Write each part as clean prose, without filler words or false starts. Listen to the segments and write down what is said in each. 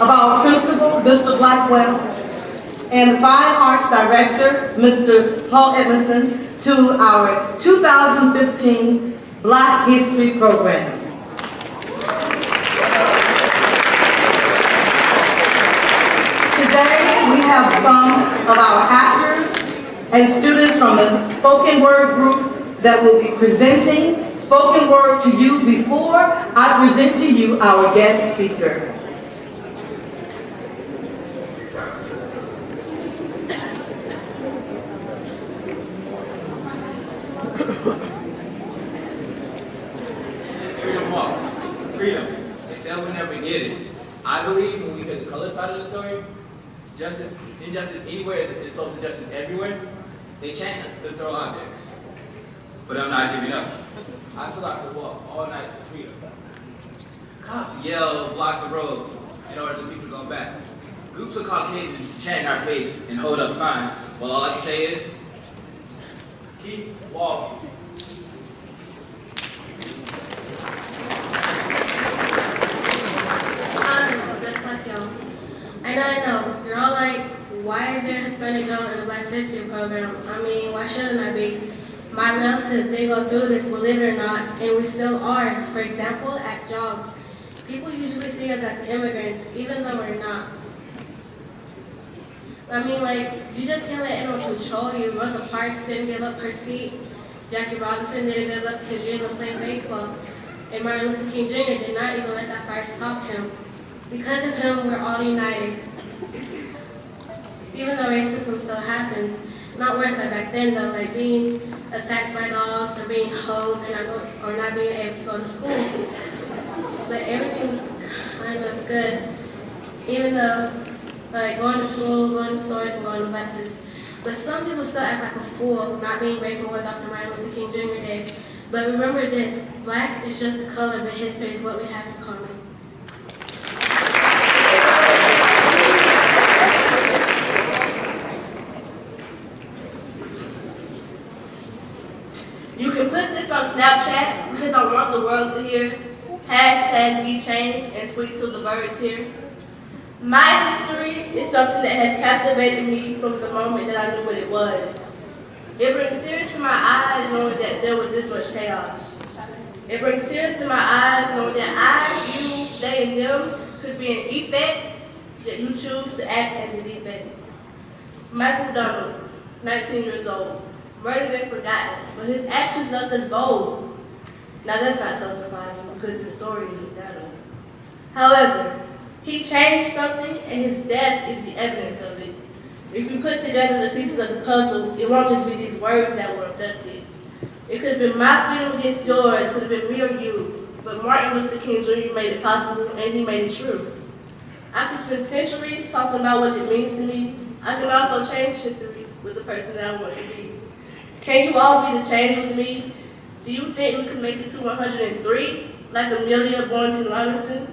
of our principal, Mr. Blackwell, and the Fine Arts Director, Mr. Paul Edmondson, to our 2015 Black History Program. Today, we have some of our actors and students from the spoken word group that will be presenting spoken word to you before I present to you our guest speaker. Freedom walks. Freedom. They said we'll never get it. I believe when we hear the color side of the story, justice, injustice anywhere is social justice everywhere. They chant to throw objects. But I'm not giving up. I feel like I could walk all night for freedom. Cops yell, block the roads in order for people to go back. Groups of Caucasians chant in our face and hold up signs. Well, all I can say is, keep walking. I know. You're all like, why is there a Hispanic girl in the Black History program? I mean, why shouldn't I be? My relatives, they go through this, believe it or not, and we still are. For example, at jobs. People usually see us as immigrants, even though we're not. I mean, like, you just can't let anyone control you. Rosa Parks didn't give up her seat. Jackie Robinson didn't give up his dream of playing baseball. And Martin Luther King Jr. did not even let that fire stop him. Because of him, we're all united. Even though racism still happens, not worse than back then though, like being attacked by dogs or being hosed or not being able to go to school. But everything's kind of good. Even though, like going to school, going to stores, and going to buses. But some people still act like a fool, not being grateful for what Dr. Martin Luther King Jr. did. But remember this, black is just a color, but history is what we have in common. You can put this on Snapchat because I want the world to hear. Hashtag be changed and tweet till the birds hear. My history is something that has captivated me from the moment that I knew what it was. It brings tears to my eyes knowing that there was this much chaos. It brings tears to my eyes knowing that I, you, they, and them could be an effect, yet you choose to act as a defect. Michael Donald, 19 years old, murdered and forgotten, but his actions left us bold. Now that's not so surprising because his story isn't that old. However, he changed something and his death is the evidence of it. If you put together the pieces of the puzzle, it won't just be these words that were abducted. It could have been my freedom against yours, it could have been me or you, but Martin Luther King Jr. made it possible and he made it true. I could spend centuries talking about what it means to me. I can also change histories with the person that I want to be. Can you all be the change with me? Do you think we can make it to 103, like Amelia Boynton Robinson?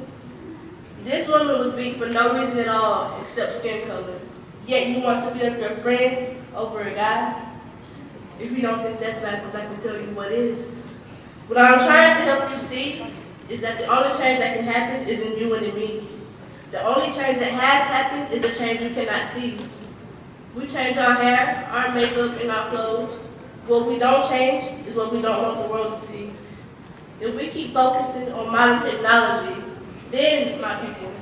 This woman was weak for no reason at all, except skin color. Yet you want to be like your friend over a guy? If you don't think that's backwards, I can tell you what is. What I'm trying to help you see is that the only change that can happen is in you and in me. The only change that has happened is the change you cannot see. We change our hair, our makeup, and our clothes. What we don't change is what we don't want the world to see. If we keep focusing on modern technology, then, my people,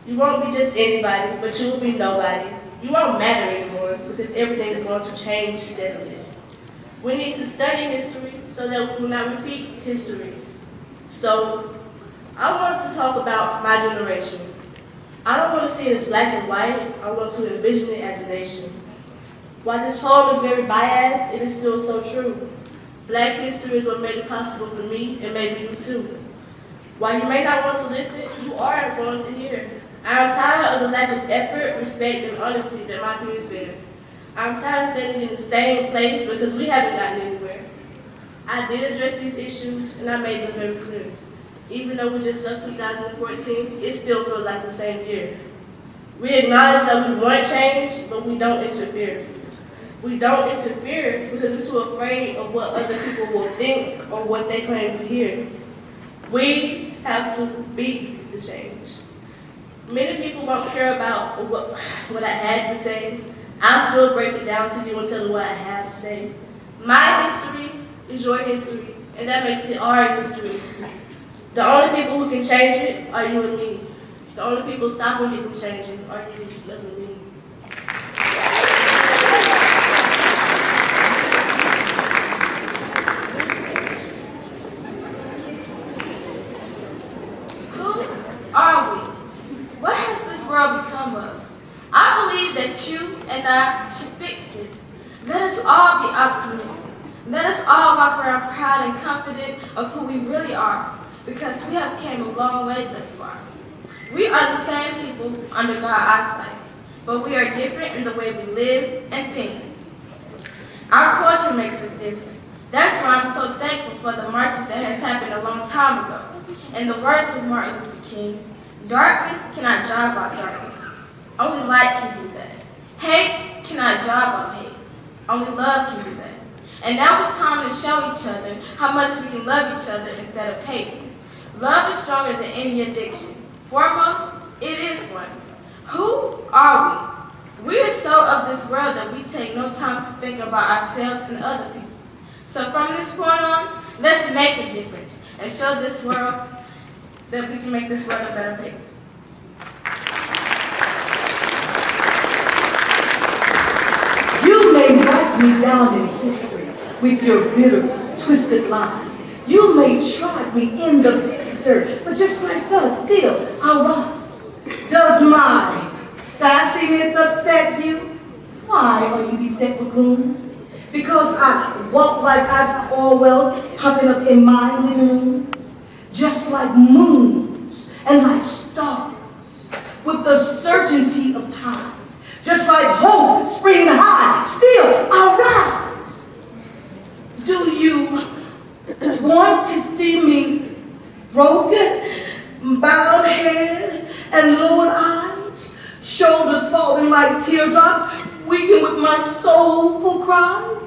you won't be just anybody, but you will be nobody. You won't matter anymore because everything is going to change steadily. We need to study history so that we will not repeat history. So, I want to talk about my generation. I don't want to see it as black and white, I want to envision it as a nation. While this poem is very biased, it is still so true. Black history is what made it possible for me and maybe you too. While you may not want to listen, you are going to hear. I am tired of the lack of effort, respect, and honesty that my peers bear. I'm tired of standing in the same place because we haven't gotten anywhere. I did address these issues and I made them very clear. Even though we just left 2014, it still feels like the same year. We acknowledge that we want change, but we don't interfere. We don't interfere because we're too afraid of what other people will think or what they claim to hear. We have to be the change. Many people won't care about what I had to say. I'll still break it down to you and tell you what I have to say. My history is your history, and that makes it our history. The only people who can change it are you and me. The only people stopping me from changing are you and me. Who are we? What has this world become of? I believe that you and I should fix this. Let us all be optimistic. Let us all walk around proud and confident of who we really are, because we have came a long way thus far. We are the same people under God's eyesight, but we are different in the way we live and think. Our culture makes us different. That's why I'm so thankful for the marches that has happened a long time ago. In the words of Martin Luther King, darkness cannot drive out darkness. Only light can do that. Hate cannot drive out hate. Only love can do that. And now it's time to show each other how much we can love each other instead of hate. Love is stronger than any addiction. Foremost, it is one. Who are we? We are so of this world that we take no time to think about ourselves and other people. So from this point on, let's make a difference and show this world that we can make this world a better place. You may write me down in history with your bitter, twisted lies. You may trod me in the dirt, but just like us, still I rise. Does my sassiness upset you? Why are you beset with gloom? Because I walk like I've Orwell's popping up in my living room? Just like moons and like stars, with the certainty of times. Just like hope springing high, still I rise. Do you want to see me broken, bowed head, and lowered eyes, shoulders falling like teardrops, weakened with my soulful cry?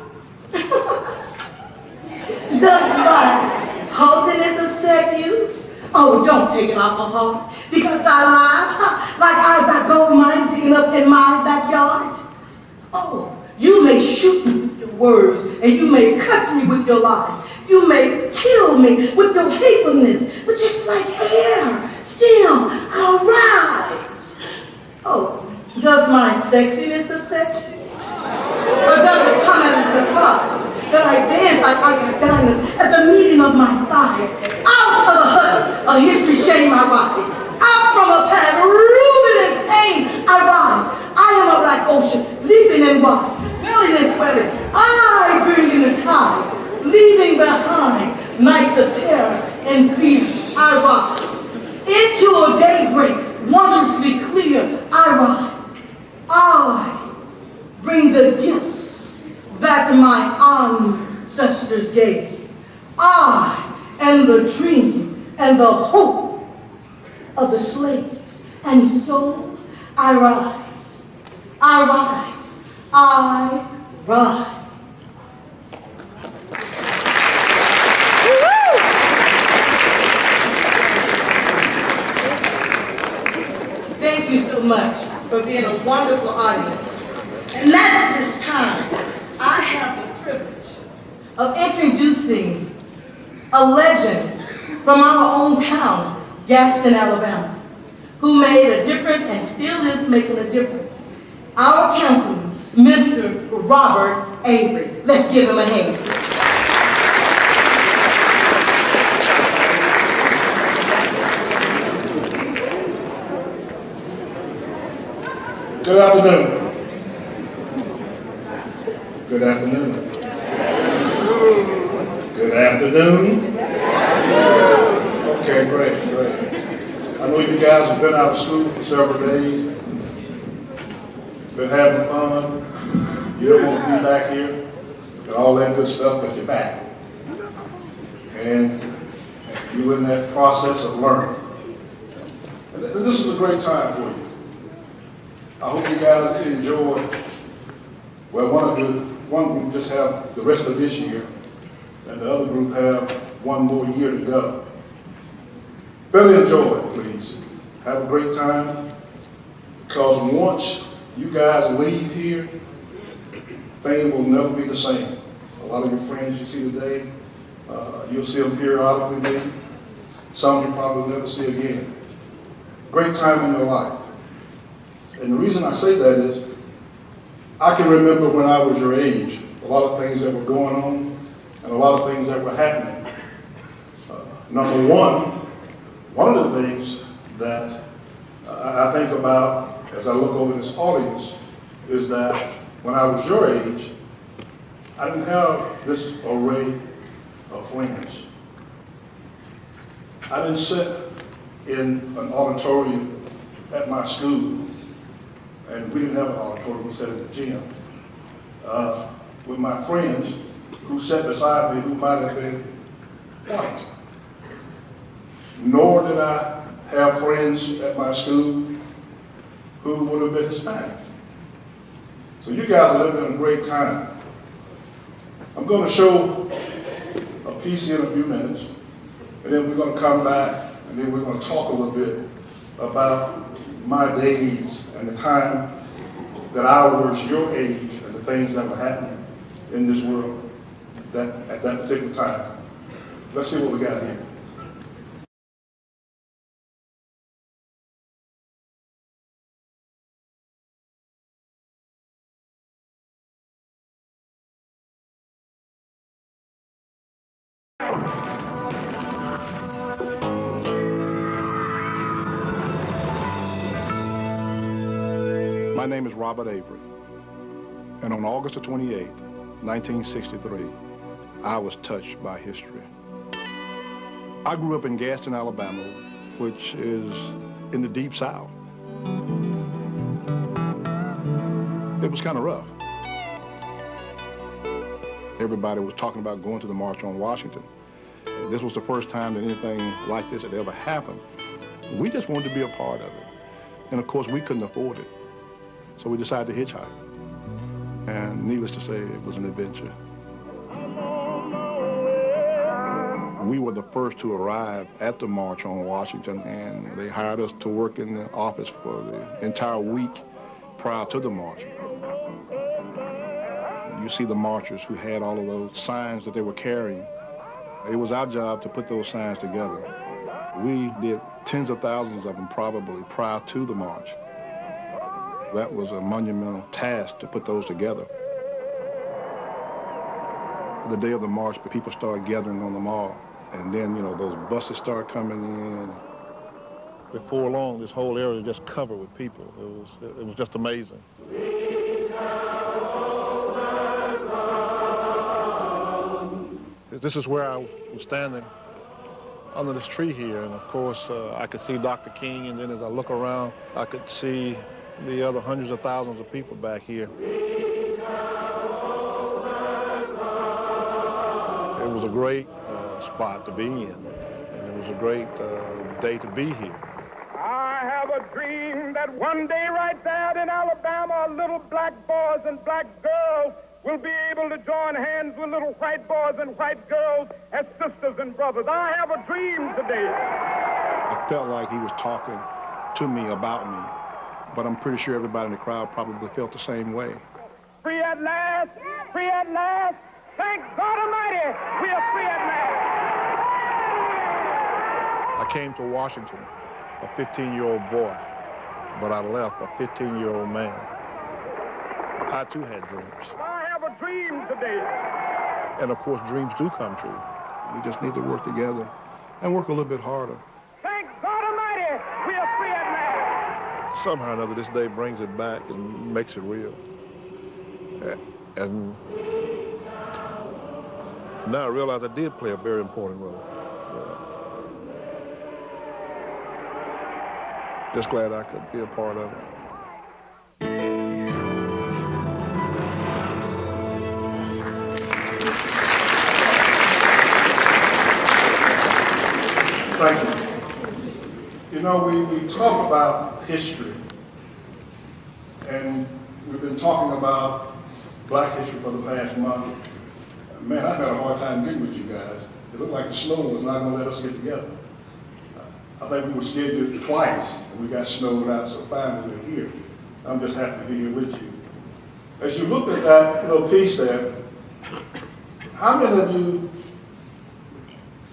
Does my haughtiness upset you? Oh, don't take it off the heart, because I laugh like I've got gold mines digging up in my backyard. Oh, you may shoot me with your words, and you may cut me with your lies. You may kill me with your hatefulness, but just like air, still I'll rise. Oh, does my sexiness upset you? Or does it come as a surprise that I dance like I got diamonds at the meeting of my thighs? Out of the hut of history, shame I rise. Out from a path rooted in pain, I rise. I am a black ocean, leaping and wide, filling and swelling. I bring in the tide, leaving behind nights of terror and fear. I rise. Into a daybreak, wondrously clear, I rise. I bring the gifts that my ancestors gave. I am the dream and the hope of the slaves. And so I rise. I rise. I rise. Thank you so much for being a wonderful audience. And now at this time, I have the privilege of introducing a legend from our own town, Gadsden, Alabama, who made a difference and still is making a difference. Our councilman, Mr. Robert Avery. Let's give him a hand. Good afternoon. Good afternoon. Good afternoon. Okay, great. I know you guys have been out of school for several days, been having fun. You don't want to be back here and all that good stuff, but you're back. And you're in that process of learning. And this is a great time for you. I hope you guys enjoy, well, one group just have the rest of this year, and the other group have one more year to go. Really enjoy it, please. Have a great time. Because once you guys leave here, things will never be the same. A lot of your friends you see today, you'll see them periodically maybe. Some you probably never see again. Great time in your life. And the reason I say that is, I can remember when I was your age, a lot of things that were going on and a lot of things that were happening. Number one of the things that I think about as I look over this audience is that when I was your age, I didn't have this array of friends. I didn't sit in an auditorium at my school, and we didn't have an auditorium, we sat at the gym, with my friends who sat beside me who might have been white. Nor did I have friends at my school who would have been Hispanic. So you guys are living in a great time. I'm going to show a piece in a few minutes, and then we're going to come back, and then we're going to talk a little bit about my days and the time that I was your age and the things that were happening in this world at that particular time. Let's see what we got here. My name is Robert Avery, and on August the 28th, 1963, I was touched by history. I grew up in Gadsden, Alabama, which is in the deep South. It was kind of rough. Everybody was talking about going to the March on Washington. This was the first time that anything like this had ever happened. We just wanted to be a part of it. And of course, we couldn't afford it. So we decided to hitchhike. And needless to say, it was an adventure. We were the first to arrive at the March on Washington, and they hired us to work in the office for the entire week prior to the march. You see the marchers who had all of those signs that they were carrying. It was our job to put those signs together. We did tens of thousands of them probably prior to the march. That was a monumental task to put those together. The day of the march, the people started gathering on the mall. And then, you know, those buses started coming in. Before long, this whole area was just covered with people. It was just amazing. This is where I was standing under this tree here. And of course, I could see Dr. King. And then as I look around, I could see the other hundreds of thousands of people back here. It was a great spot to be in, and it was a great day to be here. I have a dream that one day right there in Alabama, little black boys and black girls will be able to join hands with little white boys and white girls as sisters and brothers. I have a dream today. I felt like he was talking to me about me. But I'm pretty sure everybody in the crowd probably felt the same way. Free at last, free at last. Thank God Almighty, we are free at last. I came to Washington, a 15-year-old boy, but I left a 15-year-old man. I too had dreams. I have a dream today. And of course, dreams do come true. We just need to work together and work a little bit harder. Thank God Almighty, we are free at last. Somehow or another, this day brings it back and makes it real. And now I realize I did play a very important role. Just glad I could be a part of it. Thank you. You know, we talk about history, and we've been talking about black history for the past month. Man, I've had a hard time getting with you guys. It looked like the snow was not going to let us get together. I think we were scheduled twice, and we got snowed out, so finally we're here. I'm just happy to be here with you. As you look at that little piece there, how many of you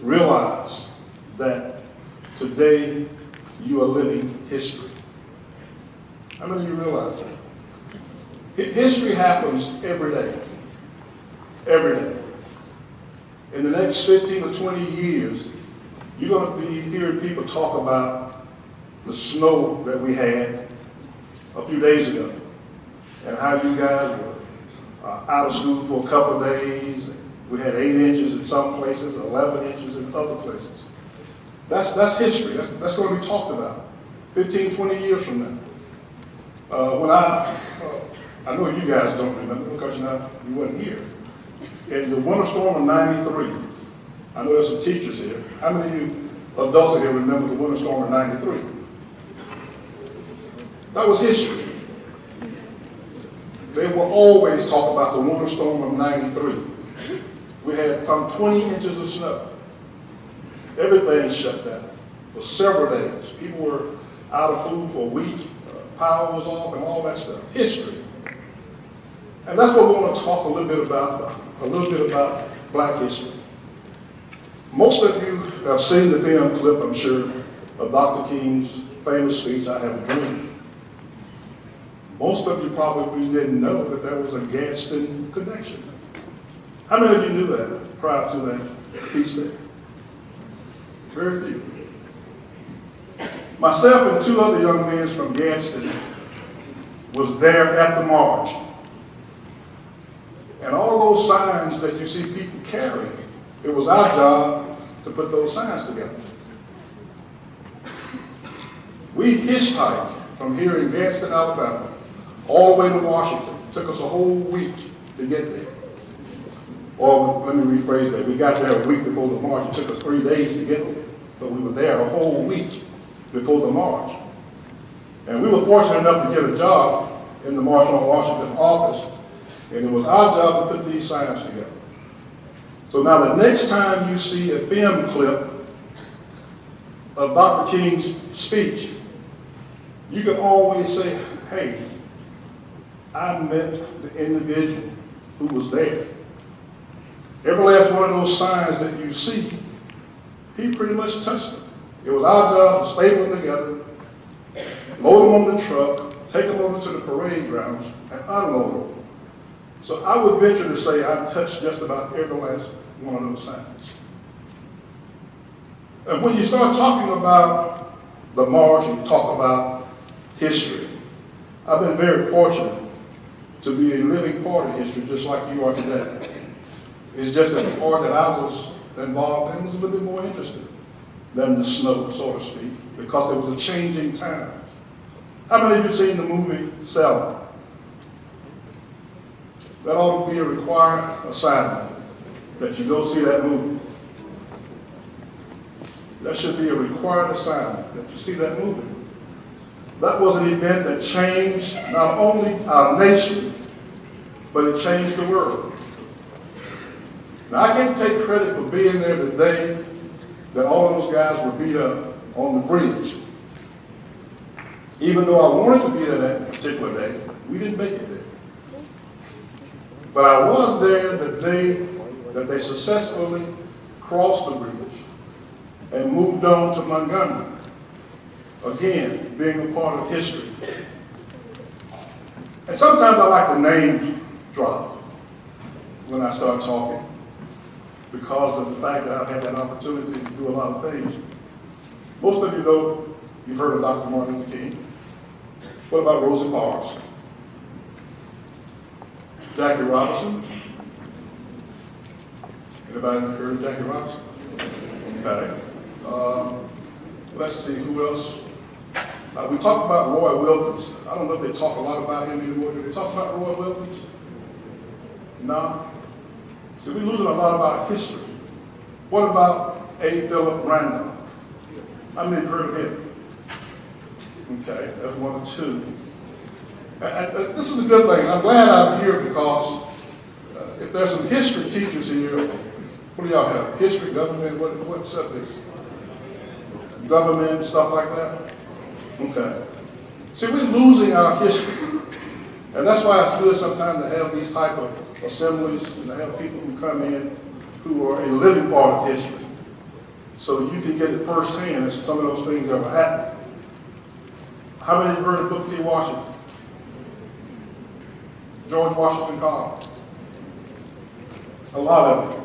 realize that today you are living history? How many of you realize that? History happens every day. Every day. In the next 15 or 20 years, you're going to be hearing people talk about the snow that we had a few days ago and how you guys were out of school for a couple of days. We had 8 inches in some places, 11 inches in other places. That's history. That's going to be talked about 15, 20 years from now. When I know you guys don't remember because you weren't here. In the winter storm of '93, I know there's some teachers here. How many of you adults here remember the winter storm of '93? That was history. They will always talk about the winter storm of '93. We had some 20 inches of snow. Everything shut down for several days. People were out of food for a week. Power was off and all that stuff. History. And that's what we want to talk a little bit about Black history. Most of you have seen the film clip, I'm sure, of Dr. King's famous speech, "I Have a Dream." Most of you probably didn't know that there was a Gadsden connection. How many of you knew that prior to that piece there? Very few. Myself and 2 other young men from Gadsden was there at the march. And all those signs that you see people carrying, it was our job to put those signs together. We hitchhiked from here in Gadsden, Alabama, all the way to Washington. It took us a whole week to get there. Or let me rephrase that. We got there a week before the march. It took us 3 days to get there. But we were there a whole week before the march. And we were fortunate enough to get a job in the March on Washington office. And it was our job to put these signs together. So now the next time you see a film clip of Dr. King's speech, you can always say, hey, I met the individual who was there. Every last one of those signs that you see, he pretty much touched them. It was our job to staple them together, load them on the truck, take them over to the parade grounds, and unload them. So I would venture to say I touched just about every last one of those signs. And when you start talking about the march and you talk about history, I've been very fortunate to be a living part of history just like you are today. It's just that the part that I was involved in was a little bit more interesting than the snow, so to speak, because it was a changing time. How many of you have seen the movie Selma? That ought to be a required assignment, that you go see that movie. That should be a required assignment, that you see that movie. That was an event that changed not only our nation, but it changed the world. Now, I can't take credit for being there the day that all of those guys were beat up on the bridge. Even though I wanted to be there that particular day, we didn't make it there. But I was there the day that they successfully crossed the bridge and moved on to Montgomery. Again, being a part of history. And sometimes I like to name drop when I start talking because of the fact that I've had that opportunity to do a lot of things. Most of you know, you've heard of Dr. Martin Luther King. What about Rosa Parks? Jackie Robinson? Anybody heard of Jackie Robinson? Okay. Let's see, who else? We talked about Roy Wilkins. I don't know if they talk a lot about him anymore. Do they talk about Roy Wilkins? No? See, we're losing a lot about history. What about A. Philip Randolph? How many have heard of him? Okay, that's 1 or 2. And this is a good thing. I'm glad I'm here because if there's some history teachers here, what do y'all have? History, government, what subjects? government, stuff like that? Okay. See, we're losing our history. And that's why it's good sometimes to have these type of assemblies and to have people who come in who are a living part of history. So you can get it firsthand as some of those things ever happened. How many have heard of Booker T. Washington? George Washington Carver? A lot of it.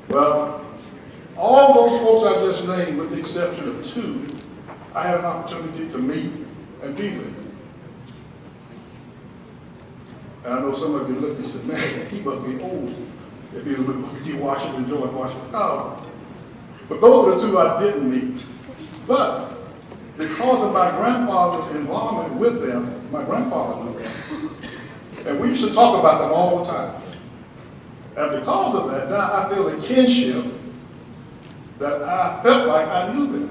Well, all those folks I just named, with the exception of two, I had an opportunity to meet and be with. And I know some of you look and say, man, he must be old if he was with Booker T. Washington and George Washington Carver. But those are the two I didn't meet. But because of my grandfather's involvement with them, my grandfather knew them. And we used to talk about them all the time. And because of that, now I feel a kinship that I felt like I knew them.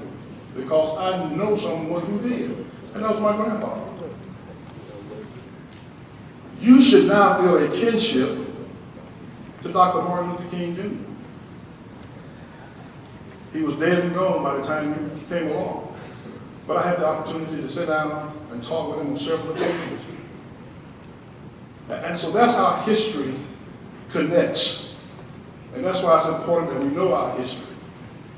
Because I know someone who did. And that was my grandfather. You should now feel a kinship to Dr. Martin Luther King Jr. He was dead and gone by the time you came along. But I had the opportunity to sit down and talk with him on several occasions. And so that's how history connects. And that's why it's important that we know our history.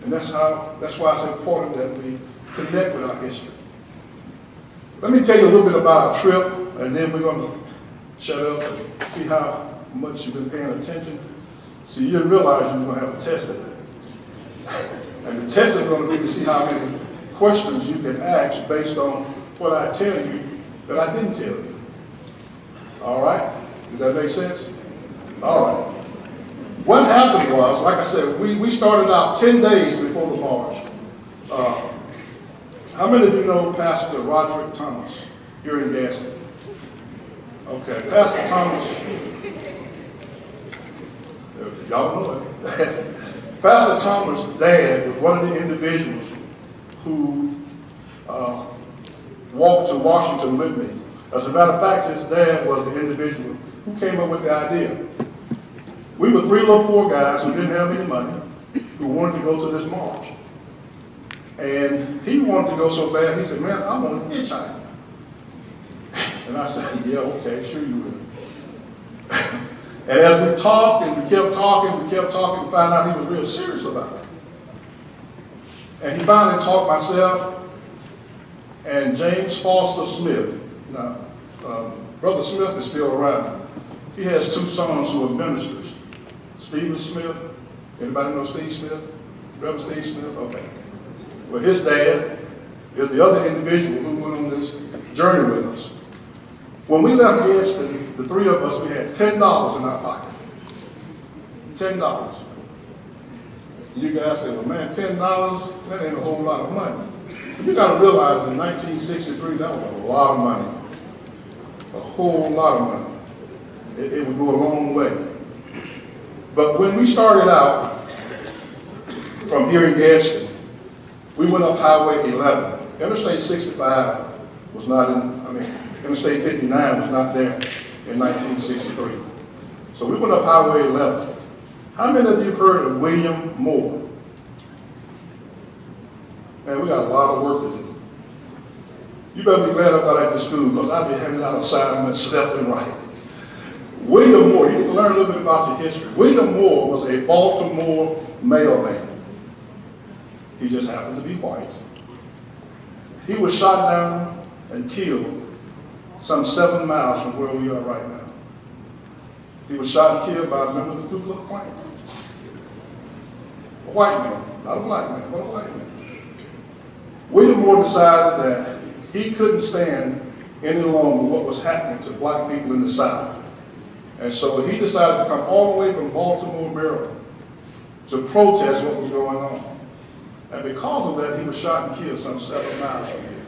And that's why it's important that we connect with our history. Let me tell you a little bit about our trip, and then we're going to shut up and see how much you've been paying attention. See, you didn't realize you were going to have a test today. And the test is going to be to see how many questions you can ask based on what I tell you that I didn't tell you. All right? Did that make sense? All right. What happened was, like I said, we started out 10 days before the march. How many of you know Pastor Roderick Thomas here in Gadsden? Okay, Pastor Thomas, y'all know it. Pastor Thomas' dad was one of the individuals who walked to Washington with me. As a matter of fact, his dad was the individual who came up with the idea. We were three little poor guys who didn't have any money, who wanted to go to this march. And he wanted to go so bad, he said, man, I want to hitchhike. And I said, yeah, okay, sure you will. And as we talked and we kept talking, we found out he was real serious about it. And he finally taught myself and James Foster Smith. Now, Brother Smith is still around. He has two sons who are ministers. Stephen Smith. Anybody know Steve Smith? Reverend Steve Smith? Okay. Well, his dad is the other individual who went on this journey with us. When we left Gadsden, the three of us, we had $10 in our pocket. $10. You guys say, well, man, $10, that ain't a whole lot of money. But you got to realize in 1963, that was a lot of money. A whole lot of money. It would go a long way. But when we started out from here in Gadsden, we went up Highway 11. Interstate 65 was not Interstate 59 was not there in 1963. So we went up Highway 11. How many of you have heard of William Moore? Man, we got a lot of work to do. You better be glad I'm not at the school because I'll be handing out assignments left and right. William Moore, you need to learn a little bit about the history. William Moore was a Baltimore mailman. He just happened to be white. He was shot down and killed some 7 miles from where we are right now. He was shot and killed by a member of the Ku Klux Klan. A white man, not a black man, but a white man. William Moore decided that he couldn't stand any longer what was happening to black people in the South. And so he decided to come all the way from Baltimore, Maryland, to protest what was going on. And because of that, he was shot and killed some 7 miles from here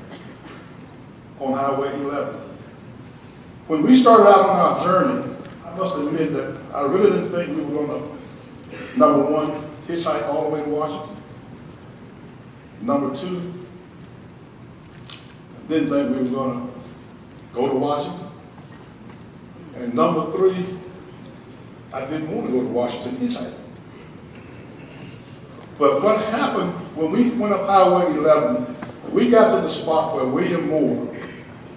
on Highway 11. When we started out on our journey, I must admit that I really didn't think we were going to, number one, hitchhike all the way to Washington. Number two, I didn't think we were going to go to Washington. And number three, I didn't want to go to Washington hitchhiking. But what happened when we went up Highway 11, we got to the spot where William Moore,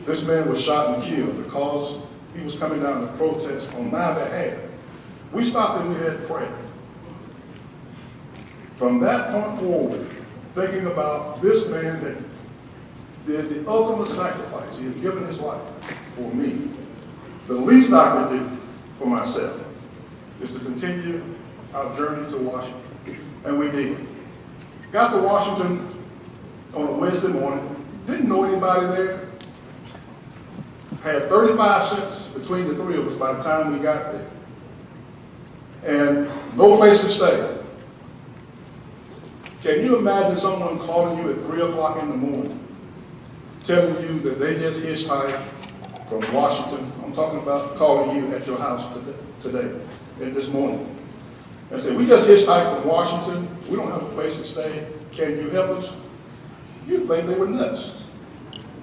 this man was shot and killed because he was coming down to protest on my behalf. We stopped and we had prayer. From that point forward, thinking about this man that did the ultimate sacrifice. He had given his life for me. The least I could do for myself is to continue our journey to Washington. And we did. Got to Washington on a Wednesday morning, didn't know anybody there. Had 35 cents between the three of us by the time we got there. And no place to stay. Can you imagine someone calling you at 3 o'clock in the morning, telling you that they just hitchhiked from Washington? I'm talking about calling you at your house today, this morning, and say, we just hitchhiked from Washington, we don't have a place to stay, can you help us? You'd think they were nuts.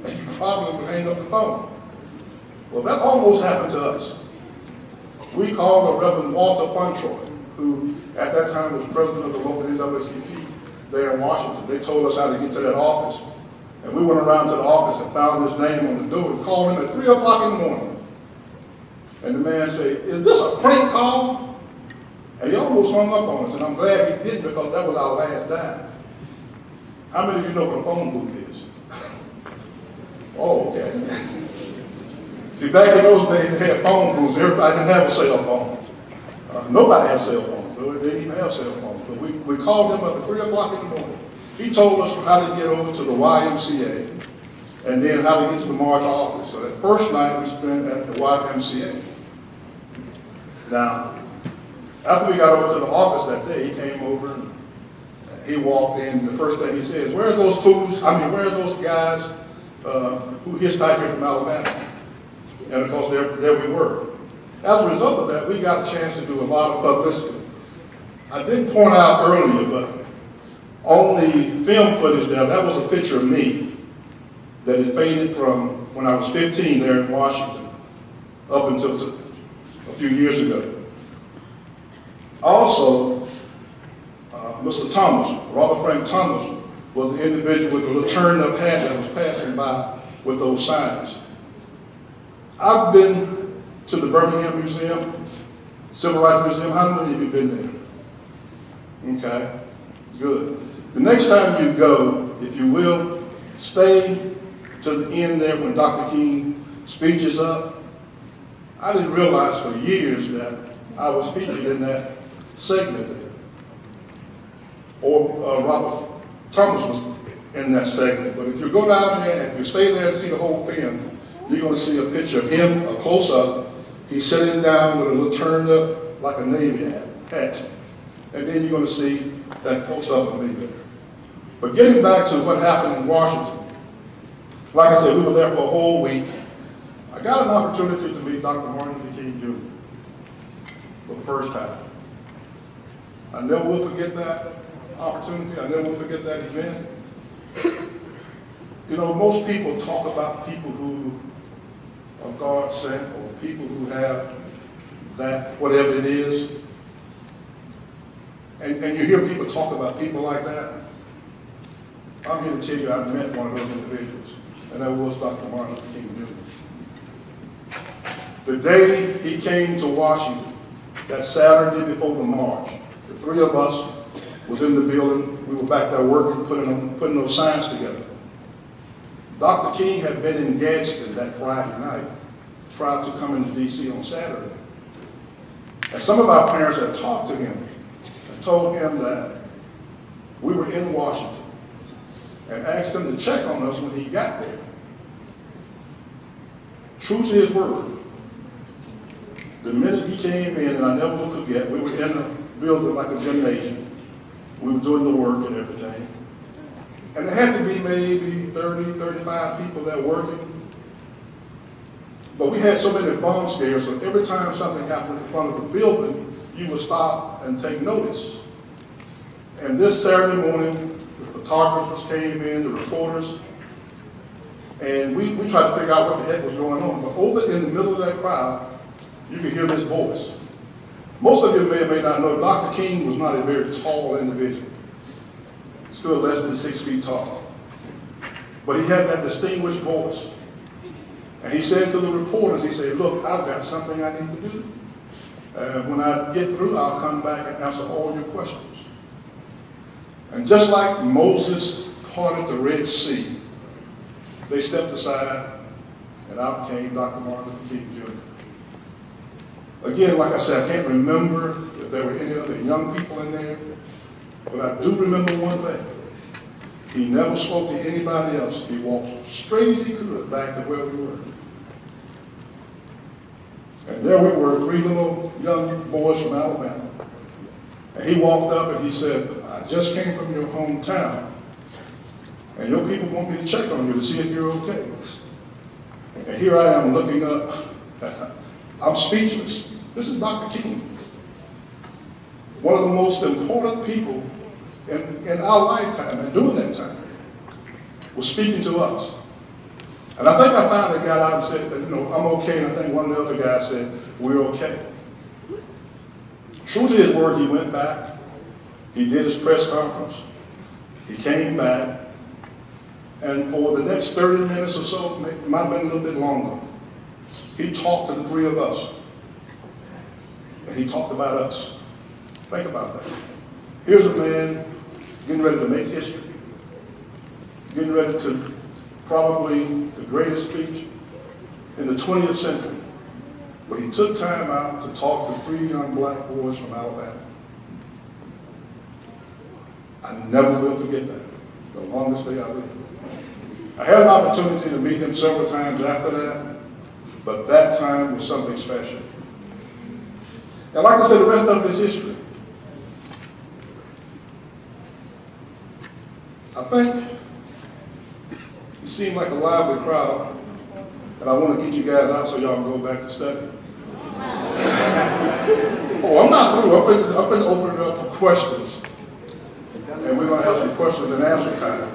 And you probably would hang up the phone. Well, that almost happened to us. We called the Reverend Walter Funtroy, who at that time was president of the local NAACP there in Washington. They told us how to get to that office. And we went around to the office and found his name on the door and called him at 3 o'clock in the morning. And the man said, is this a prank call? And he almost hung up on us, and I'm glad he didn't because that was our last dime. How many of you know what a phone booth is? Oh, okay. See, back in those days, they had phone booths. Everybody didn't have a cell phone. Nobody had cell phones. They didn't even have cell phones. But we called him up at 3 o'clock in the morning. He told us how to get over to the YMCA and then how to get to the March office. So that first night we spent at the YMCA. Now, after we got over to the office that day, he came over and he walked in. The first thing he says, where are those fools? Where are those guys who hitchhiked here from Alabama? And of course, there we were. As a result of that, we got a chance to do a lot of publicity. I didn't point out earlier, but on the film footage there, that was a picture of me that is faded from when I was 15 there in Washington up until a few years ago. Also, Mr. Thomas, Robert Frank Thomas, was the individual with the little turned up hat that was passing by with those signs. I've been to the Birmingham Museum, Civil Rights Museum. How many of you been there? Okay, good. The next time you go, if you will, stay to the end there when Dr. King's speech is up. I didn't realize for years that I was featured in that segment there. Or Robert Thomas was in that segment. But if you go down there and if you stay there and see the whole film, you're going to see a picture of him, a close-up. He's sitting down with a little turned up like a Navy hat. And then you're going to see that close-up of me there. But getting back to what happened in Washington, like I said, we were there for a whole week. I got an opportunity to meet Dr. Martin Luther King Jr. for the first time. I never will forget that opportunity. I never will forget that event. You know, most people talk about people who are God sent or people who have that, whatever it is. And you hear people talk about people like that. I'm here to tell you I met one of those individuals, and that was Dr. Martin Luther King Jr. The day he came to Washington, that Saturday before the march, the three of us was in the building. We were back there working, putting those signs together. Dr. King had been in Gadsden that Friday night prior to coming to D.C. on Saturday. And some of our parents had talked to him and told him that we were in Washington and asked him to check on us when he got there. True to his word, the minute he came in, and I never will forget, we were in a building like a gymnasium. We were doing the work and everything. And there had to be maybe 30, 35 people there working. But we had so many bomb scares, so every time something happened in front of the building, you would stop and take notice. And this Saturday morning, the photographers came in, the reporters, and we tried to figure out what the heck was going on. But over in the middle of that crowd, you could hear this voice. Most of you may or may not know, Dr. King was not a very tall individual. stood less than 6 feet tall. But he had that distinguished voice. And he said to the reporters, he said, look, I've got something I need to do. When I get through, I'll come back and answer all your questions. And just like Moses parted the Red Sea, they stepped aside, and out came Dr. Martin Luther King Jr. Again, like I said, I can't remember if there were any other young people in there, but I do remember one thing. He never spoke to anybody else. He walked straight as he could back to where we were. And there we were, 3 little young boys from Alabama. And he walked up and he said, I just came from your hometown, and your people want me to check on you to see if you're okay. And here I am looking up. I'm speechless. This is Dr. King. One of the most important people in our lifetime, and during that time, was speaking to us. And I think I finally got out and said that, I'm okay. And I think one of the other guys said, we're okay. True to his word, he went back. He did his press conference. He came back. And for the next 30 minutes or so, it might have been a little bit longer, he talked to the 3 of us. And he talked about us. Think about that. Here's a man getting ready to make history. Getting ready to probably the greatest speech in the 20th century. But he took time out to talk to 3 young black boys from Alabama. I never will forget that. The longest day I lived. I had an opportunity to meet him several times after that, but that time was something special. And like I said, the rest of it is history. I think you seem like a lively crowd, and I want to get you guys out so y'all can go back to study. Oh, I'm not through. I'm going to open it up for questions. And we're going to have some questions and answer time.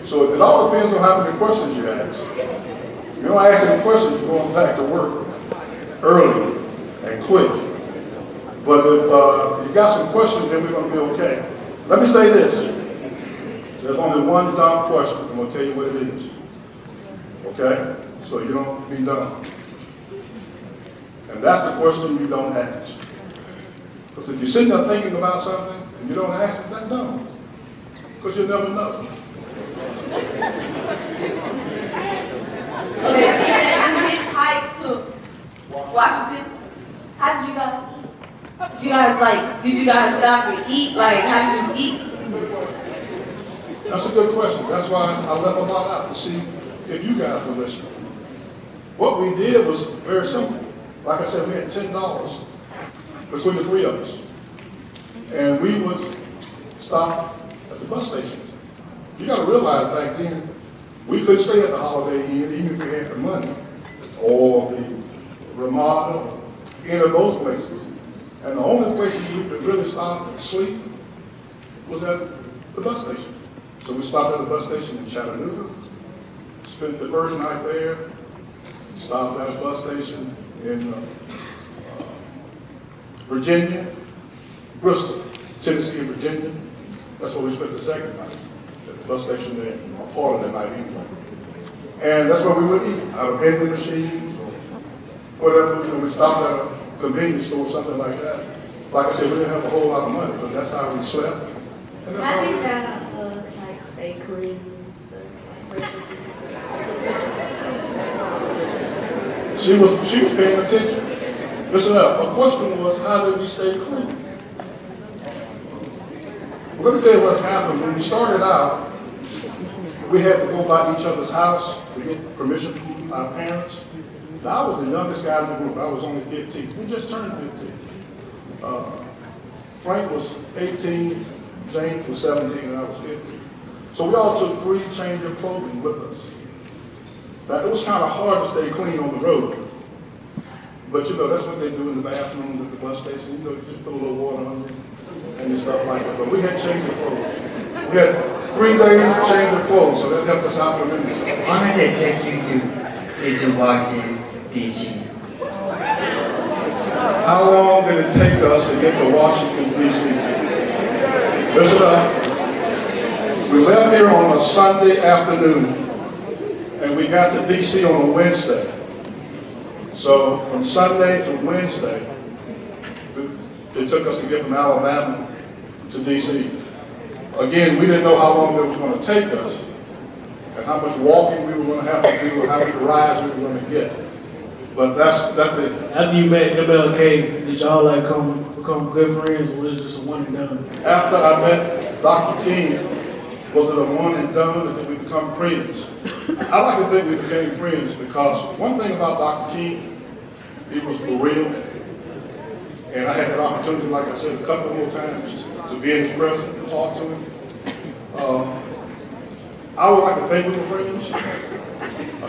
So it all depends on how many questions you ask. If you don't ask any questions, you're going back to work early and quick. But if you got some questions, then we're going to be okay. Let me say this. There's only one dumb question. I'm going to tell you what it is. Okay? So you don't be dumb. And that's the question you don't ask. Because if you're sitting there thinking about something and you don't ask it, that's dumb. Because you'll never know. Hitchhiked to Washington. How did you guys eat? Did you guys stop and eat? How did you eat? That's a good question. That's why I left a lot out to see if you guys were listening. What we did was very simple. Like I said, we had $10 between the 3 of us. And we would stop at the bus stations. You got to realize back then, we couldn't stay at the Holiday Inn even if we had the money, or the Ramada, or any of those places. And the only places we could really stop and sleep was at the bus station. So we stopped at the bus station in Chattanooga, spent the first night there, stopped at a bus station in Virginia, Bristol, Tennessee and Virginia. That's where we spent the second night, at the bus station there, a part of the night anyway. And that's where we would eat, out of vending machines or whatever. We stopped at a convenience store or something like that. Like I said, we didn't have a whole lot of money, but that's how we slept. And that's How how do you we guys stay clean and stuff? She was paying attention. Listen up, her question was, how did we stay clean? Well, let me tell you what happened. When we started out, we had to go by each other's house to get permission from our parents. Now, I was the youngest guy in the group. I was only 15. We just turned 15. Frank was 18, James was 17, and I was 15. So we all took 3 changes of clothing with us. Now, it was kind of hard to stay clean on the road. But that's what they do in the bathroom at the bus station. You just put a little water on it and stuff like that. But we had change of clothes. We had 3 days change of clothes, so that helped us out tremendously. Why did they take you to Washington, D.C.? How long did it take us to get to Washington, D.C.? Listen up. We left here on a Sunday afternoon, and we got to DC on a Wednesday. So from Sunday to Wednesday, it took us to get from Alabama to DC. Again, we didn't know how long it was going to take us, and how much walking we were going to have to do, and how many rides we were going to get. But that's it. After you met MLK, did y'all like become good friends, or was it just a one and done? After I met Dr. King, was it a one and done, or did we become friends? I like to think we became friends because one thing about Dr. King, he was for real. And I had that opportunity, like I said, a couple more times to be in his presence and talk to him. I would like to think we were friends.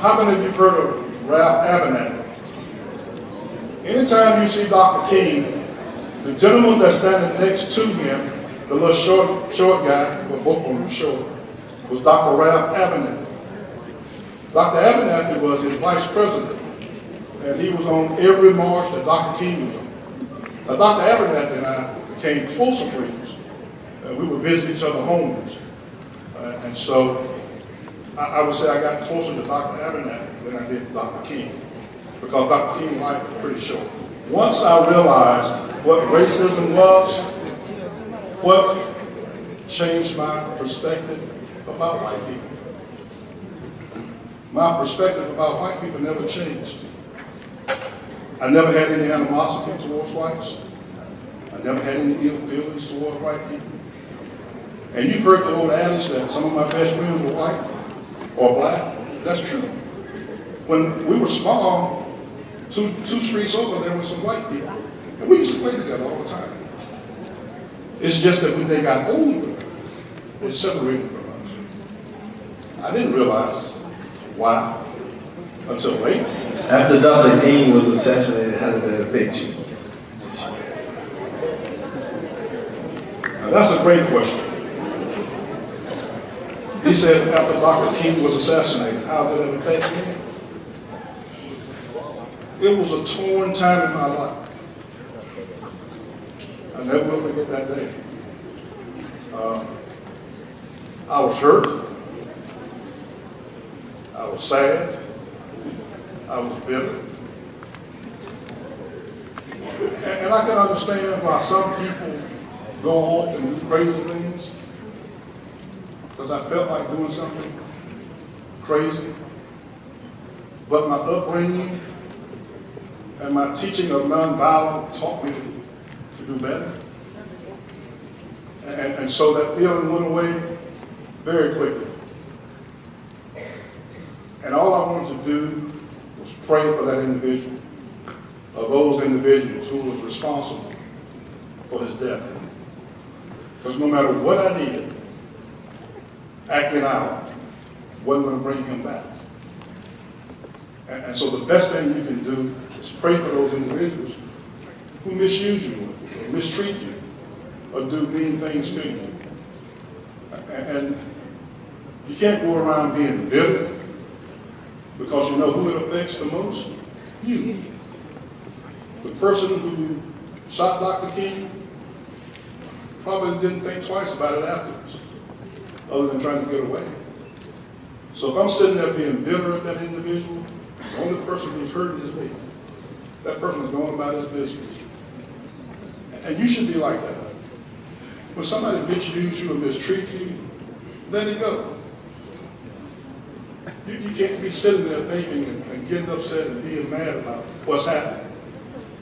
How many of you have heard of Ralph Abernathy? Anytime you see Dr. King, the gentleman that's standing next to him, the little short guy, well, both of them were short, was Dr. Ralph Abernathy. Dr. Abernathy was his vice president, and he was on every march that Dr. King was on. Now, Dr. Abernathy and I became closer friends. We would visit each other's homes. And so I would say I got closer to Dr. Abernathy than I did Dr. King, because Dr. King's life was pretty short. Once I realized what racism was, what changed my perspective about white people. My perspective about white people never changed. I never had any animosity towards whites. I never had any ill feelings towards white people. And you've heard the old adage that some of my best friends were white or black. That's true. When we were small, two streets over, there were some white people. And we used to play together all the time. It's just that when they got older, they separated from us. I didn't realize why until later. After Dr. King was assassinated, how did that affect you? Now that's a great question. He said after Dr. King was assassinated, how did it affect me? It was a torn time in my life. I never will forget that day. I was hurt. I was sad. I was bitter. And I can understand why some people go off and do crazy things, because I felt like doing something crazy. But my upbringing and my teaching of nonviolence taught me to do better. And so that feeling went away very quickly. And all I wanted to do was pray for that individual, or those individuals who was responsible for his death. Because no matter what I did, acting out wasn't going to bring him back. And so the best thing you can do is pray for those individuals who misuse you, or mistreat you, or do mean things to you. And you can't go around being bitter, because you know who it affects the most? You. The person who shot Dr. King probably didn't think twice about it afterwards, other than trying to get away. So if I'm sitting there being bitter at that individual, the only person who's hurting is me. That person is going about his business. And you should be like that. When somebody misuses you or mistreats you, let it go. You can't be sitting there thinking and getting upset and being mad about what's happening.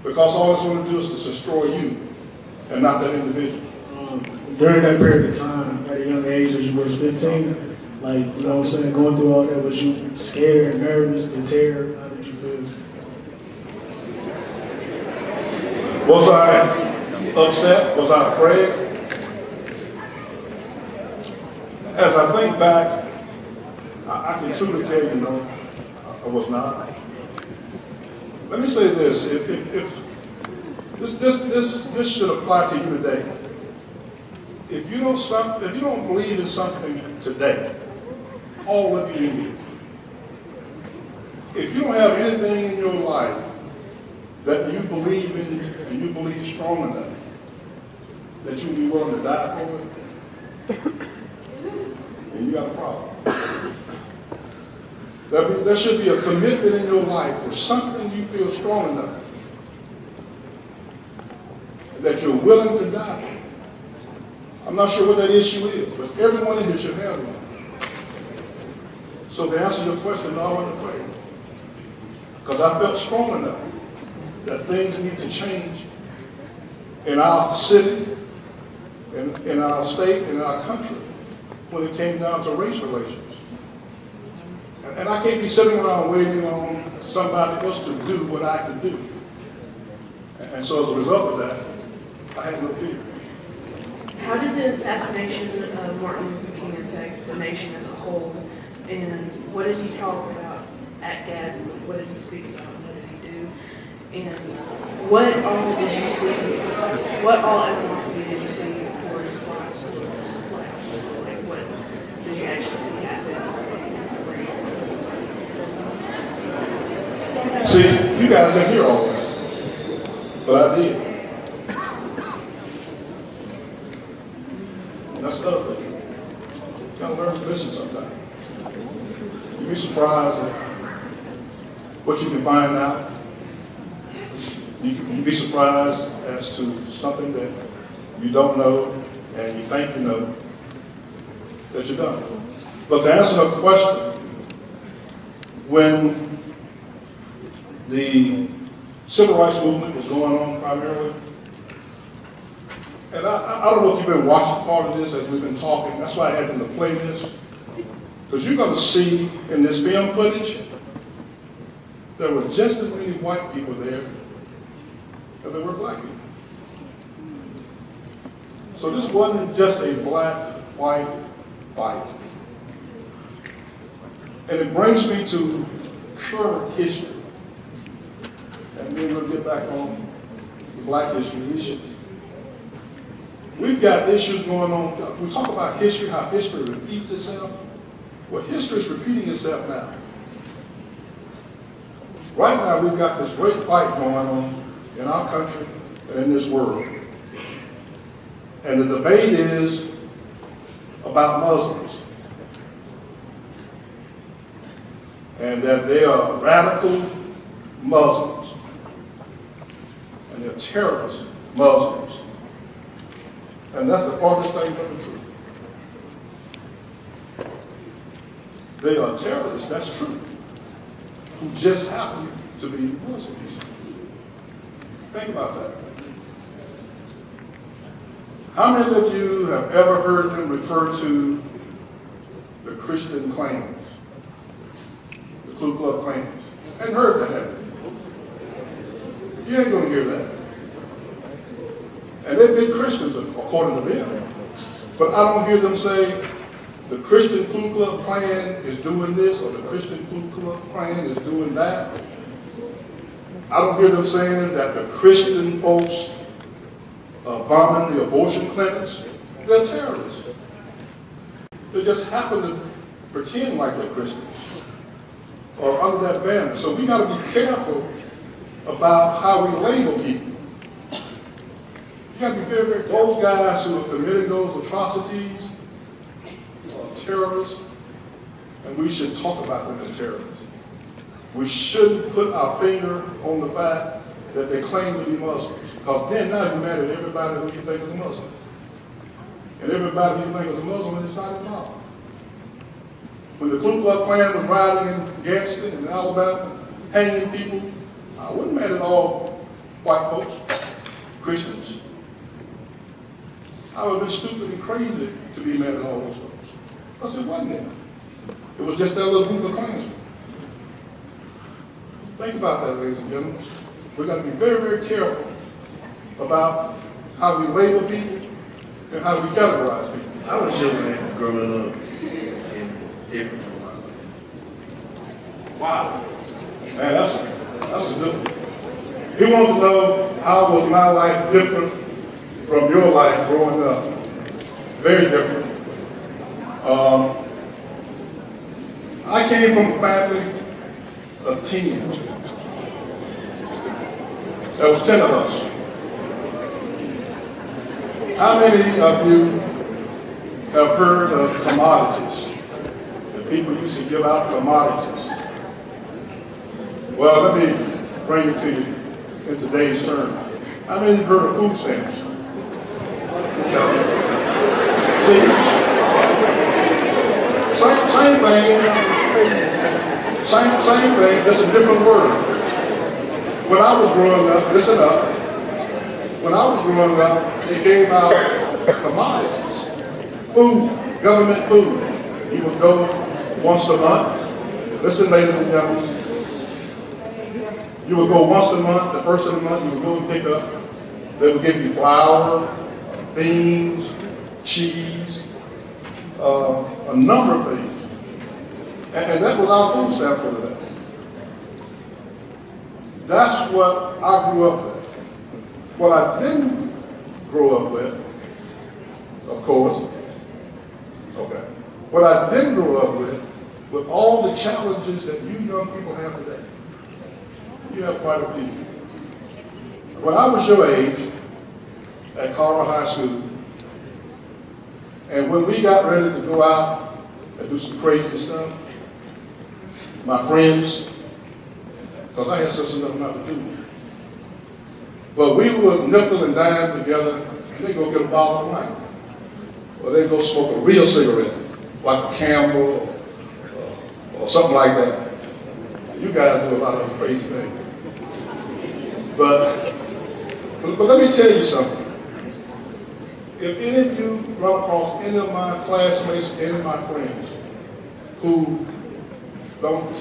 Because all it's going to do is to destroy you and not that individual. During that period of time, at a young age, as you was 15, like, you know what I'm saying, going through all that, was you scared, nervous, deterred? How did you feel? Was I upset? Was I afraid? As I think back, I can truly tell you, no, I was not. Let me say this: if this should apply to you today. If you don't believe in something today, all of you in here. If you don't have anything in your life that you believe in and you believe strong enough that you'll be willing to die for it, got a problem. There should be a commitment in your life for something you feel strong enough that you're willing to die for. I'm not sure what that issue is, but everyone in here should have one. So to answer your question, no, I wasn't afraid. Because I felt strong enough that things need to change in our city, in our state, in our country, when it came down to race relations. And I can't be sitting around waiting on somebody else to do what I can do. And so as a result of that, I had no fear. How did the assassination of Martin Luther King affect the nation as a whole? And what did he talk about at Gadsden? What did he speak about? What did he do? And what all did you see? What all adversity did you see for his black schools? Like what did you actually see happen? See, you guys didn't hear all this, but I did. And that's the other thing. You gotta learn to listen sometimes. You'd be surprised at what you can find out. You'd be surprised as to something that you don't know and you think you know that you don't. But to answer the question, when the civil rights movement was going on primarily, and I don't know if you've been watching part of this as we've been talking. That's why I had them to play this. Because you're going to see in this film footage, there were just as many white people there as there were black people. So this wasn't just a black-white fight. And it brings me to current history. And then we'll get back on the black history issue. We've got issues going on. We talk about history, how history repeats itself. Well, history is repeating itself now. Right now, we've got this great fight going on in our country and in this world. And the debate is about Muslims. And that they are radical Muslims. And they're terrorist Muslims. And that's the farthest thing from the truth. They are terrorists, that's true, who just happen to be Muslims. Think about that. How many of you have ever heard them refer to the Christian claimants, the Ku Klux Klans? Hadn't heard that, have you? You ain't going to hear that. And they're big Christians, according to them. But I don't hear them say, the Christian Ku Klux Klan is doing this, or the Christian Ku Klux Klan is doing that. I don't hear them saying that the Christian folks bombing the abortion clinics, they're terrorists. They just happen to pretend like they're Christians, or under that banner. So we got to be careful about how we label people. You got to be very, very, those guys who are committing those atrocities are terrorists, and we should talk about them as terrorists. We shouldn't put our finger on the fact that they claim to be Muslims, because then now you're mad at everybody who you think is a Muslim. And everybody who you think is a Muslim is not involved. When the Ku Klux Klan was riding in Gadsden in Alabama, hanging people, I wasn't mad at all white folks, Christians. I would have been stupid and crazy to be mad at all those folks. Because it wasn't them. It was just that little group of Klansmen. Think about that, ladies and gentlemen. We've got to be very, very careful about how we label people and how we categorize people. I was young man growing up in Avery. Wow. Man, that's a good one. He wants to know how was my life different from your life growing up. Very different. I came from a family of 10. There was 10 of us. How many of you have heard of commodities? people used to give out commodities. Well, let me bring it to you in today's terms. How many of you heard of food stamps? See, same thing, just a different word. When I was growing up, listen up, when I was growing up, they gave out commodities, food, government food. You would go once a month. Listen, ladies and gentlemen. You would go once a month, the first of the month, you would go and pick up. They would give you flour, beans, cheese, a number of things. And that was our food stamp for the day. That's what I grew up with. What I didn't grow up with, of course, okay. What I didn't grow up with all the challenges that you young people have today. You have quite a few. When I was your age, at Colorado High School, and when we got ready to go out and do some crazy stuff, my friends, because I had such enough not to do, but we would nickel and dime together, and they go get a bottle of wine, or they go smoke a real cigarette, like a Campbell or something like that. You guys do a lot of crazy things. But let me tell you something. If any of you run across any of my classmates, any of my friends who don't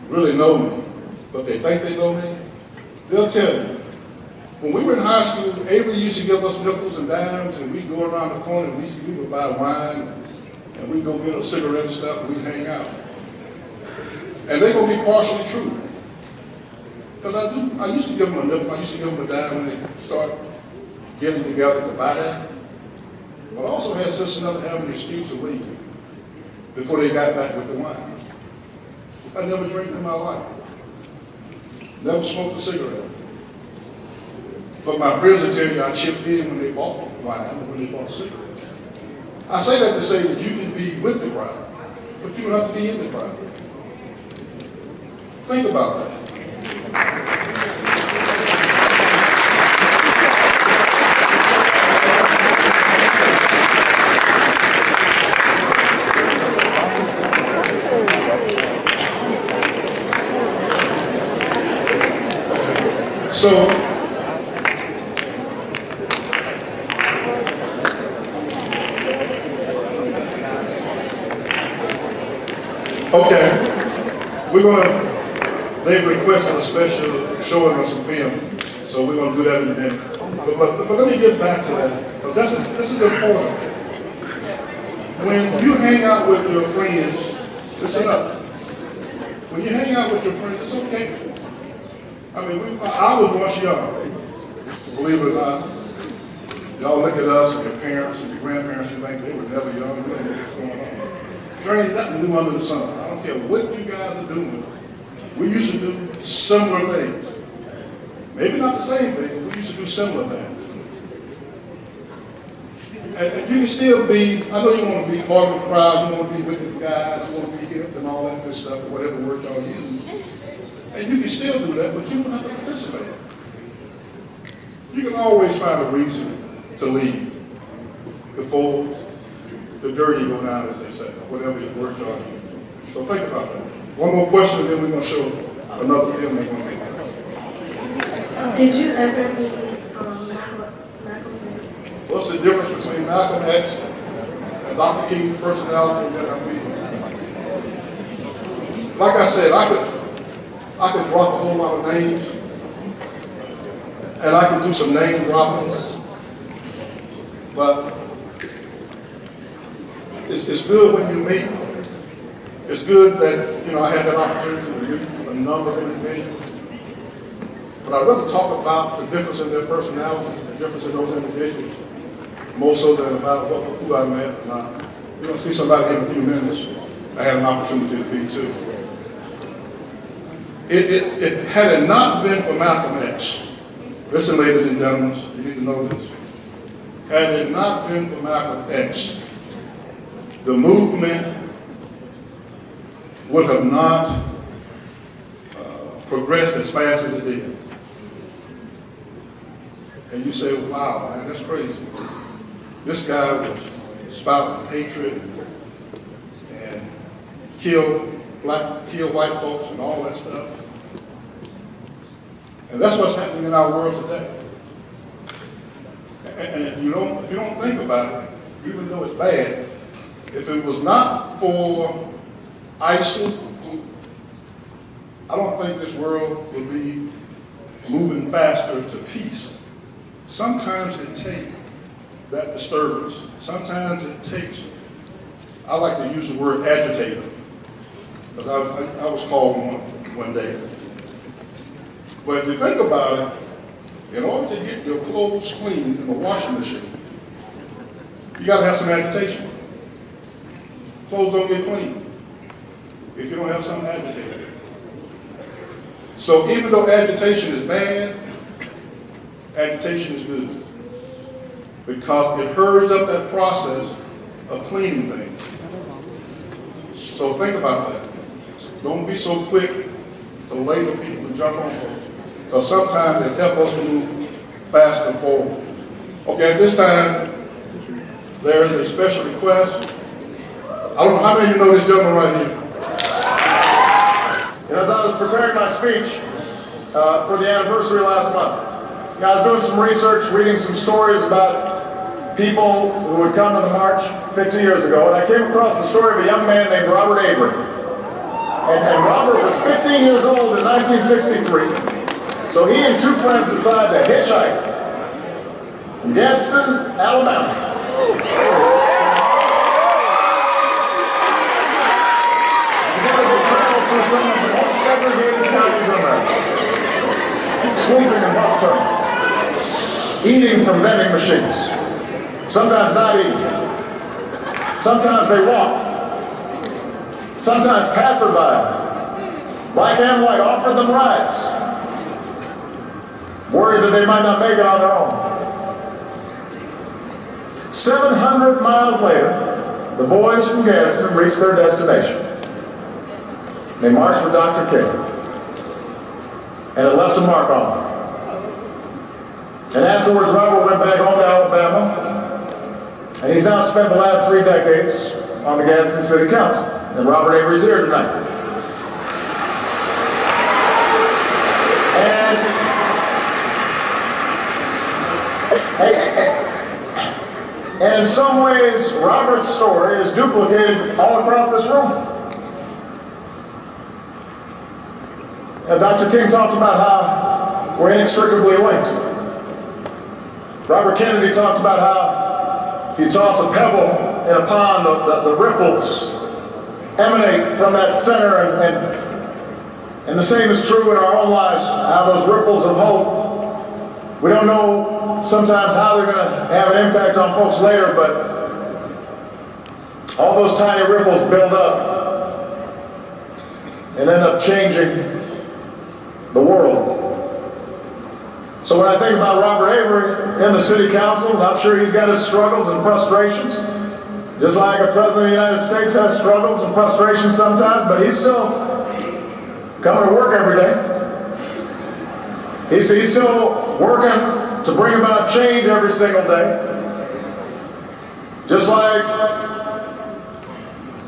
really know me, but they think they know me, they'll tell you. When we were in high school, Avery used to give us nickels and dimes, and we'd go around the corner, and we would buy wine, and we'd go get a cigarette and stuff, and we'd hang out. And they're going to be partially true. Because I used to give them a nickel, I used to give them a dime when they started getting together to buy that. But I also had sisters and having an excuse to leave before they got back with the wine. I never drank in my life. Never smoked a cigarette. But my friends will tell you I chipped in when they bought wine and when they bought cigarettes. I say that to say that you can be with the crowd, but you don't have to be in the crowd. Think about that. So, okay, we're going to, they've requested a special showing of some film, so we're going to do that in a minute. But let me get back to that, because this is important. When you hang out with your friends, listen up. When you hang out with your friends, it's okay. I mean, I was once young, believe it or not. Y'all look at us and your parents and your grandparents, you think they were never young, you don't know what's going on. There ain't nothing new under the sun. I don't care what you guys are doing. We used to do similar things. Maybe not the same thing, but we used to do similar things. And you can still be, I know you want to be part of the crowd, you want to be with the guys, you want to be hip and all that good stuff, or whatever word y'all use. And you can still do that, but you don't have to participate. You can always find a reason to leave before the dirty go down, as they say, or whatever your word y'all use. So think about that. One more question, then we're going to show another film they're going to make. Did you ever meet Malcolm X? What's the difference between Malcolm X and Dr. King's personality and that I'm like I said, I could drop a whole lot of names, and I can do some name droppings, but it's good when you meet. It's good that, I had that opportunity to meet a number of individuals. But I'd rather talk about the difference in their personalities, the difference in those individuals, more so than about who I met. And you're going to see somebody here in a few minutes I had an opportunity to meet too. Had it not been for Malcolm X, listen, ladies and gentlemen, you need to know this. Had it not been for Malcolm X, the movement would have not progressed as fast as it did. And you say, wow, man, that's crazy. This guy was spouting hatred and killed white folks and all that stuff. And that's what's happening in our world today. And if you don't think about it, even though it's bad, if it was not for ISIL, I don't think this world would be moving faster to peace. Sometimes it takes that disturbance. Sometimes it takes, I like to use the word agitator, because I was called one day. But if you think about it, in order to get your clothes clean in the washing machine, you got to have some agitation. Clothes don't get clean if you don't have some agitator. So even though agitation is bad, agitation is good, because it hurries up that process of cleaning things. So think about that. Don't be so quick to label people and jump on folks, because sometimes it helps us move faster forward. Okay, at this time, there is a special request. I don't know how many of you know this gentleman right here. And as I was preparing my speech for the anniversary last month, I was doing some research, reading some stories about people who would come to the march 50 years ago, and I came across the story of a young man named Robert Avery. And Robert was 15 years old in 1963, so he and two friends decided to hitchhike from Gadsden, Alabama. Together they traveled through some of the most segregated counties in America, sleeping in bus terminals, eating from vending machines, sometimes not eating, sometimes they walked, sometimes passerbys, black and white, offered them rides, worried that they might not make it on their own. 700 miles later, the boys from Gadsden reached their destination. They marched with Dr. King, and it left a mark on them. And afterwards, Robert went back home to Alabama, and he's now spent the last 3 decades on the Gadsden City Council. And Robert Avery's here tonight. And in some ways, Robert's story is duplicated all across this room. Dr. King talked about how we're inextricably linked. Robert Kennedy talked about how if you toss a pebble in a pond, the ripples emanate from that center, and the same is true in our own lives, how those ripples of hope, we don't know sometimes how they're going to have an impact on folks later, but all those tiny ripples build up and end up changing the world. So when I think about Robert Avery in the city council, I'm sure he's got his struggles and frustrations, just like a president of the United States has struggles and frustrations sometimes, but he's still coming to work every day. He's still working to bring about change every single day. Just like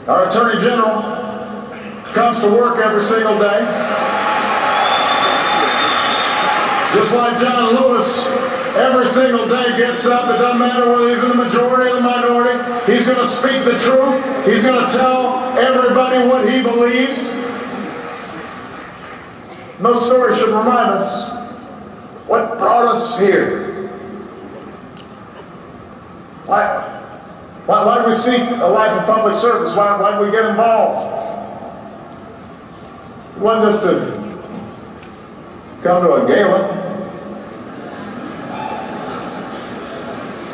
our Attorney General comes to work every single day. Just like John Lewis every single day gets up, it doesn't matter whether he's in the majority or the minority, he's going to speak the truth, he's going to tell everybody what he believes. No story should remind us what brought us here. Why do we seek a life of public service? Why do we get involved? It wasn't just to come to a gala.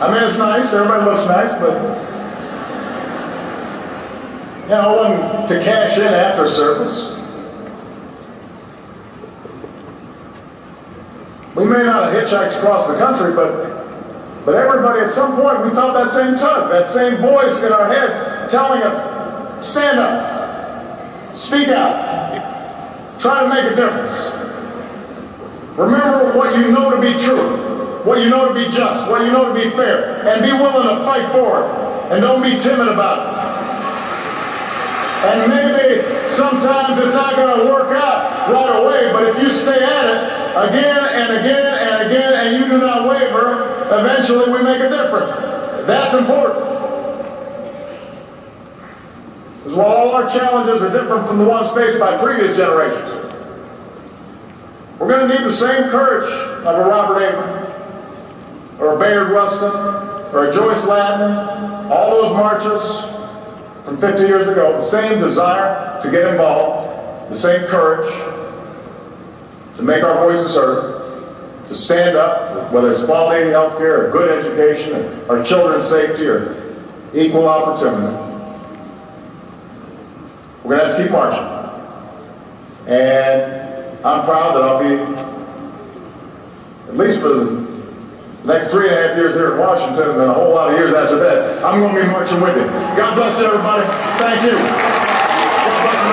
I mean, it's nice, everybody looks nice, but you know, it wasn't to cash in after service. We may not have hitchhiked across the country, but everybody at some point, we felt that same tug, that same voice in our heads telling us, stand up. Speak out. Try to make a difference. Remember what you know to be true, what you know to be just, what you know to be fair, and be willing to fight for it. And don't be timid about it. And maybe sometimes it's not going to work out right away, but if you stay at it again and again and again and you do not waver, eventually we make a difference. That's important. Because while all our challenges are different from the ones faced by previous generations, we're going to need the same courage of a Robert Avery, or a Bayard Rustin, or a Joyce Ladin, all those marches from 50 years ago, the same desire to get involved, the same courage to make our voices heard, to stand up for whether it's quality health care, or good education, or our children's safety, or equal opportunity. We're going to have to keep marching. And I'm proud that I'll be, at least for the next 3.5 years here in Washington, and then a whole lot of years after that, I'm going to be marching with you. God bless you, everybody. Thank you. God bless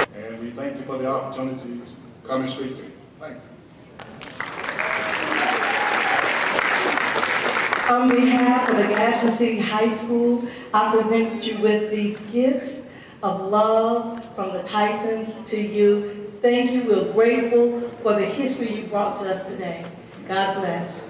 you. And we thank you for the opportunity to come and speak to you. Thank you. On behalf of the Gadsden City High School, I present you with these gifts of love from the Titans to you. Thank you. We're grateful for the history you brought to us today. God bless.